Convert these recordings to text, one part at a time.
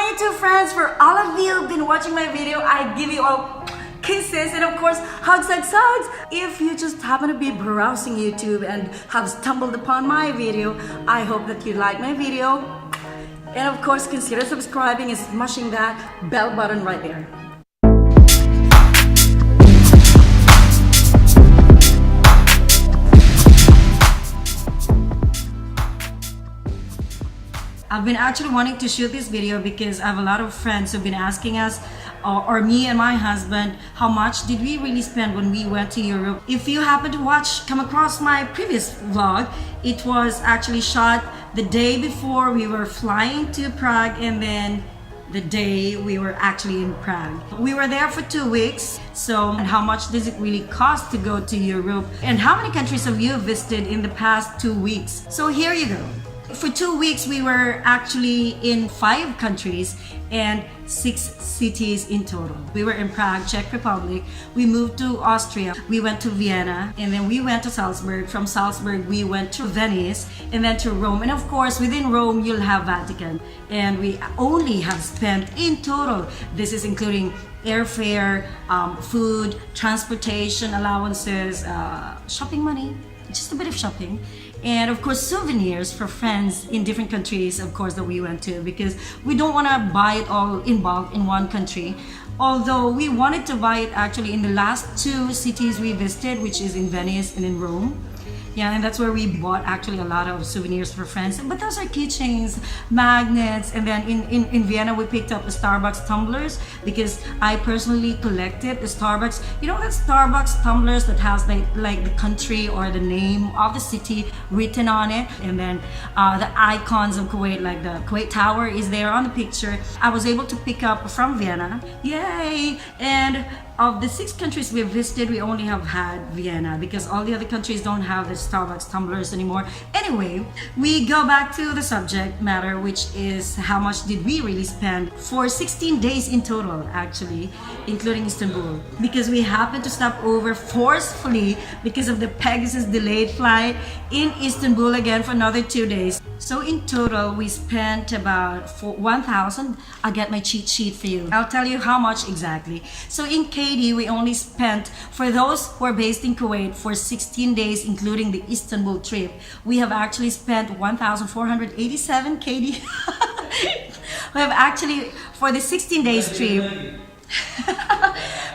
my YouTube friends, for all of you who've been watching my video, I give you all kisses and of course hugs. If you just happen to be browsing YouTube and have stumbled upon my video, I hope that you like my video, and of course consider subscribing and smashing that bell button right there. I've been actually wanting to shoot this video because I have a lot of friends who've been asking us, or me and my husband, how much did we really spend when we went to Europe. If you happen to come across my previous vlog, it was actually shot the day before we were flying to Prague and then the day we were actually in Prague. We were there for 2 weeks. So how much does it really cost to go to Europe? And how many countries have you visited in the past 2 weeks? So here you go. For 2 weeks, we were actually in 5 countries and 6 cities in total. We were in Prague, Czech Republic. We moved to Austria. We went to Vienna, and then we went to Salzburg. From Salzburg, we went to Venice, and then to Rome. And of course, within Rome, you'll have Vatican. And we only have spent in total, this is including airfare, food, transportation allowances, shopping money, just a bit of shopping, and of course souvenirs for friends in different countries, of course, that we went to, because we don't want to buy it all in bulk in one country, although we wanted to buy it actually in the last 2 cities we visited, which is in Venice and in Rome. Yeah, and that's where we bought actually a lot of souvenirs for friends. But those are keychains, magnets, and then in Vienna we picked up the Starbucks tumblers because I personally collected the Starbucks. You know that Starbucks tumblers that has like the country or the name of the city written on it, and then the icons of Kuwait, like the Kuwait Tower is there on the picture. I was able to pick up from Vienna. Yay! And of the 6 countries we've visited, we only have had Vienna because all the other countries don't have the Starbucks tumblers anymore. Anyway, we go back to the subject matter, which is how much did we really spend for 16 days in total, actually, including Istanbul, because we happened to stop over forcefully because of the Pegasus delayed flight in Istanbul again for another 2 days. So in total, we spent about 1,000. I'll get my cheat sheet for you. I'll tell you how much exactly. So in KD, we only spent, for those who are based in Kuwait, for 16 days, including the Istanbul trip, we have actually spent 1,487 KD. We have actually, for the 16 days trip,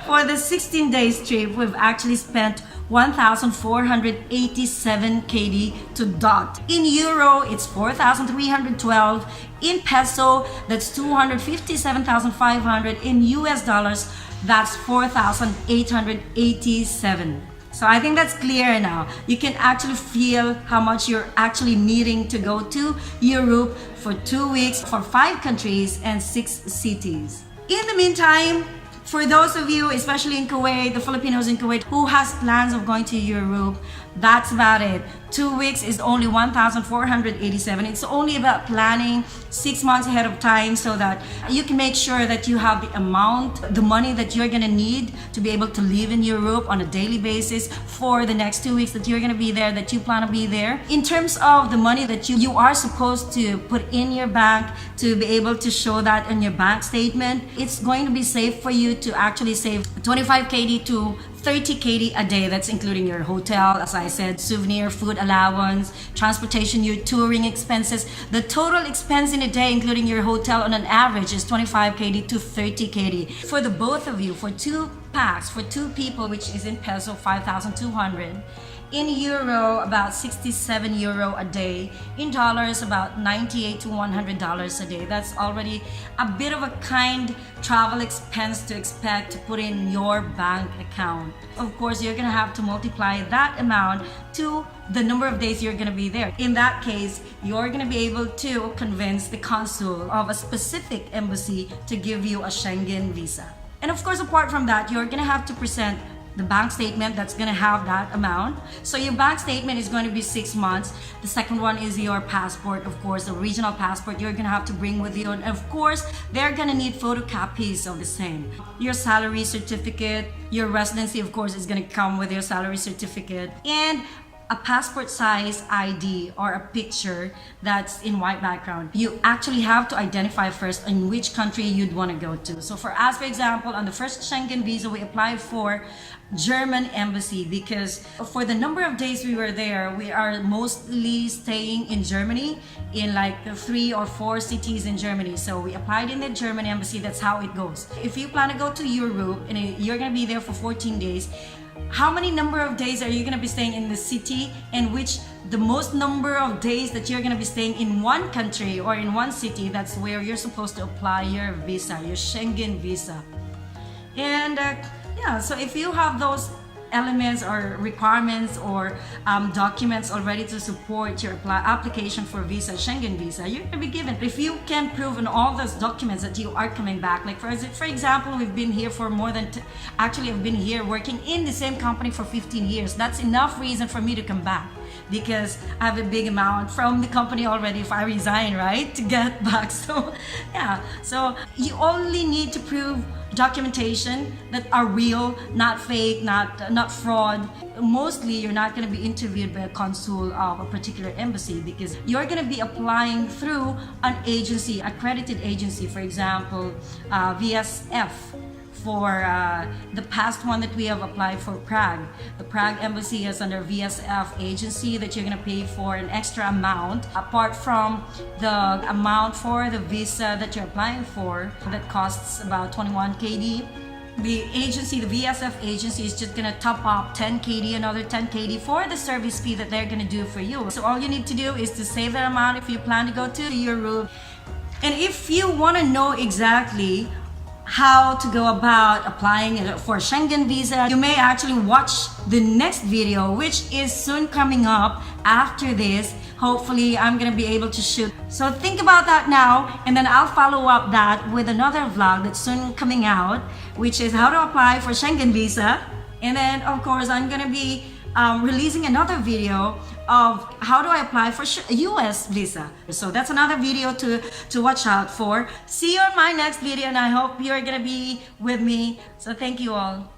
for the 16 days trip, we've actually spent 1,487 KD to dot. In euro, it's 4,312. In peso, that's 257,500. In US dollars, that's 4,887. So I think that's clear now. You can actually feel how much you're actually needing to go to Europe for 2 weeks, for 5 countries and 6 cities. In the meantime, for those of you, especially in Kuwait, the Filipinos in Kuwait, who has plans of going to Europe, that's about it. 2 weeks is only 1,487. It's only about planning 6 months ahead of time so that you can make sure that you have the amount, the money that you're gonna need to be able to live in Europe on a daily basis for the next 2 weeks that you're gonna be there, that you plan to be there. In terms of the money that you are supposed to put in your bank to be able to show that in your bank statement, it's going to be safe for you to actually save 25 KD to 30 KD a day. That's including your hotel, as I said, souvenir, food allowance, transportation, your touring expenses. The total expense in a day, including your hotel, on an average is 25 KD to 30 KD. For the both of you, for 2 packs, for 2 people, which is in peso 5,200. In euro, about 67 euro a day. In dollars, about $98 to $100 a day. That's already a bit of a kind travel expense to expect to put in your bank account. Of course, you're gonna have to multiply that amount to the number of days you're gonna be there. In that case, you're gonna be able to convince the consul of a specific embassy to give you a Schengen visa. And of course, apart from that, you're gonna have to present the bank statement that's going to have that amount. So your bank statement is going to be 6 months. The second one is your passport, of course, the original passport you're going to have to bring with you. And of course, they're going to need photocopies of the same. Your salary certificate, your residency, of course, is going to come with your salary certificate. And a passport size ID or a picture that's in white background. You actually have to identify first in which country you'd want to go to. So for us, for example, on the first Schengen visa, we applied for German embassy because for the number of days we were there, we are mostly staying in Germany, in like 3 or 4 cities in Germany. So we applied in the German embassy. That's how it goes. If you plan to go to Europe and you're going to be there for 14 days, how many number of days are you going to be staying in the city, and which the most number of days that you're going to be staying in one country or in one city, that's where you're supposed to apply your visa, your Schengen visa. And yeah, so if you have those elements or requirements or documents already to support your application for visa, Schengen visa, you're going to be given. If you can prove in all those documents that you are coming back, like for example, we've been here for more than actually I've been here working in the same company for 15 years. That's enough reason for me to come back, because I have a big amount from the company already if I resign, right, to get back. So yeah, so you only need to prove documentation that are real, not fake, not fraud. Mostly you're not going to be interviewed by a consul of a particular embassy, because you're going to be applying through an agency, accredited agency, for example VSF. For the past one that we have applied for Prague, the Prague embassy is under VSF agency that you're going to pay for an extra amount apart from the amount for the visa that you're applying for that costs about 21 KD. The agency, the VSF agency, is just gonna top up 10 KD, another 10 KD for the service fee that they're gonna do for you. So all you need to do is to save that amount if you plan to go to Europe. And if you want to know exactly how to go about applying for a Schengen visa, you may actually watch the next video, which is soon coming up after this. Hopefully I'm gonna be able to shoot. So think about that now, and then I'll follow up that with another vlog that's soon coming out, which is how to apply for Schengen visa. And then of course I'm gonna be releasing another video of how do I apply for US visa. So that's another video to watch out for. See you on my next video, and I hope you're gonna be with me. So thank you all.